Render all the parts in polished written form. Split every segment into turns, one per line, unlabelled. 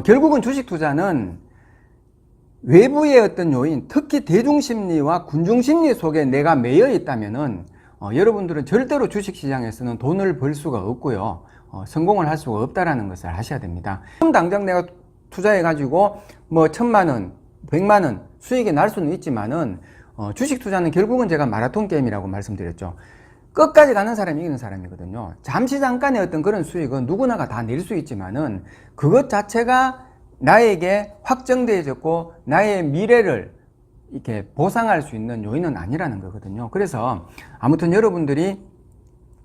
결국은 주식 투자는 외부의 어떤 요인, 특히 대중심리와 군중심리 속에 내가 매여 있다면은 여러분들은 절대로 주식시장에서는 돈을 벌 수가 없고요. 성공을 할 수가 없다라는 것을 아셔야 됩니다. 지금 당장 내가 투자해가지고 뭐 1,000만원, 100만원 수익이 날 수는 있지만은 주식 투자는 결국은 제가 마라톤 게임이라고 말씀드렸죠. 끝까지 가는 사람이 이기는 사람이거든요. 잠시 잠깐의 어떤 그런 수익은 누구나가 다 낼 수 있지만은 그것 자체가 나에게 확정되어졌고 나의 미래를 이렇게 보상할 수 있는 요인은 아니라는 거거든요. 그래서 아무튼 여러분들이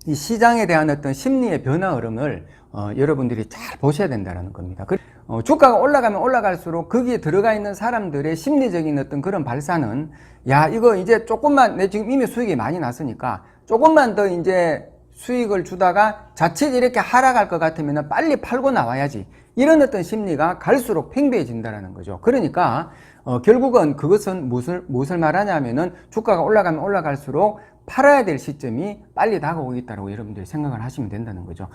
이 시장에 대한 어떤 심리의 변화 흐름을 여러분들이 잘 보셔야 된다는 겁니다. 주가가 올라가면 올라갈수록 거기에 들어가 있는 사람들의 심리적인 어떤 그런 발산은 야, 이거 이제 조금만, 내 지금 이미 수익이 많이 났으니까 조금만 더 이제 수익을 주다가 자칫 이렇게 하락할 것 같으면 빨리 팔고 나와야지. 이런 어떤 심리가 갈수록 팽배해진다는 거죠. 그러니까 결국은 그것은 무엇을 말하냐면은 주가가 올라가면 올라갈수록 팔아야 될 시점이 빨리 다가오고 있다고 여러분들이 생각을 하시면 된다는 거죠.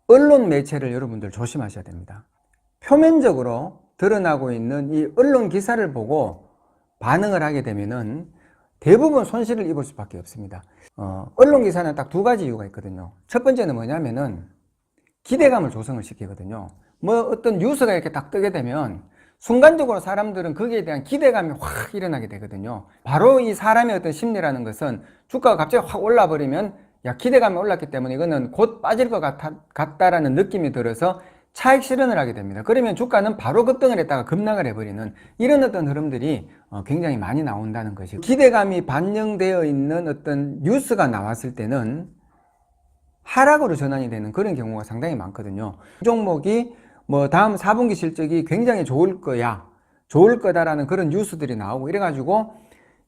언론 매체를 여러분들 조심하셔야 됩니다. 표면적으로 드러나고 있는 이 언론 기사를 보고 반응을 하게 되면은 대부분 손실을 입을 수밖에 없습니다. 언론 기사는 딱 두 가지 이유가 있거든요. 첫 번째는 뭐냐면은 기대감을 조성을 시키거든요. 뭐 어떤 뉴스가 이렇게 딱 뜨게 되면 순간적으로 사람들은 거기에 대한 기대감이 확 일어나게 되거든요. 바로 이 사람의 어떤 심리라는 것은 주가가 갑자기 확 올라버리면 야, 기대감이 올랐기 때문에 이거는 곧 빠질 것 같다라는 느낌이 들어서 차익 실현을 하게 됩니다. 그러면 주가는 바로 급등을 했다가 급락을 해버리는 이런 어떤 흐름들이 굉장히 많이 나온다는 것이고, 기대감이 반영되어 있는 어떤 뉴스가 나왔을 때는 하락으로 전환이 되는 그런 경우가 상당히 많거든요. 이 종목이 뭐 다음 4분기 실적이 굉장히 좋을 거다라는 그런 뉴스들이 나오고 이래가지고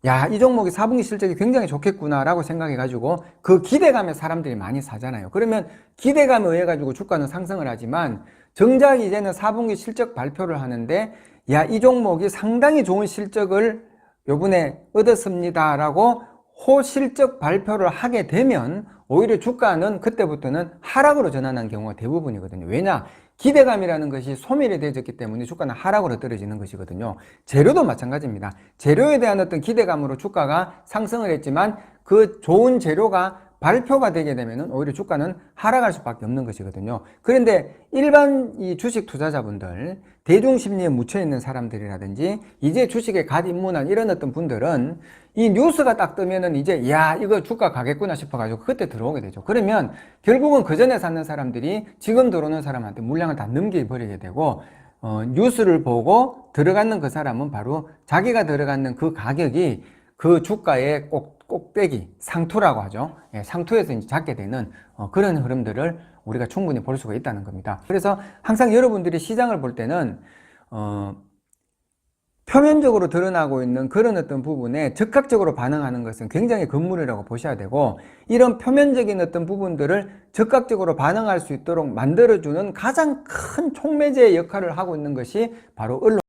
야, 이 종목이 4분기 실적이 굉장히 좋겠구나 라고 생각해가지고 그 기대감에 사람들이 많이 사잖아요. 그러면 기대감에 의해 가지고 주가는 상승을 하지만 정작 이제는 4분기 실적 발표를 하는데 야, 이 종목이 상당히 좋은 실적을 요번에 얻었습니다 라고 호실적 발표를 하게 되면 오히려 주가는 그때부터는 하락으로 전환한 경우가 대부분이거든요. 왜냐? 기대감이라는 것이 소멸이 되어졌기 때문에 주가는 하락으로 떨어지는 것이거든요. 재료도 마찬가지입니다. 재료에 대한 어떤 기대감으로 주가가 상승을 했지만 그 좋은 재료가 발표가 되게 되면 오히려 주가는 하락할 수밖에 없는 것이거든요. 그런데 일반 이 주식 투자자분들, 대중심리에 묻혀있는 사람들이라든지 이제 주식에 갓 입문한 이런 어떤 분들은 이 뉴스가 딱 뜨면은 이제 야, 이거 주가 가겠구나 싶어가지고 그때 들어오게 되죠. 그러면 결국은 그 전에 샀는 사람들이 지금 들어오는 사람한테 물량을 다 넘겨버리게 되고 뉴스를 보고 들어가는 그 사람은 바로 자기가 들어가는 그 가격이 그 주가의 꼭대기, 상투라고 하죠. 예, 상투에서 이제 잡게 되는 그런 흐름들을 우리가 충분히 볼 수가 있다는 겁니다. 그래서 항상 여러분들이 시장을 볼 때는 표면적으로 드러나고 있는 그런 어떤 부분에 적극적으로 반응하는 것은 굉장히 금물이라고 보셔야 되고, 이런 표면적인 어떤 부분들을 적극적으로 반응할 수 있도록 만들어주는 가장 큰 촉매제의 역할을 하고 있는 것이 바로 언론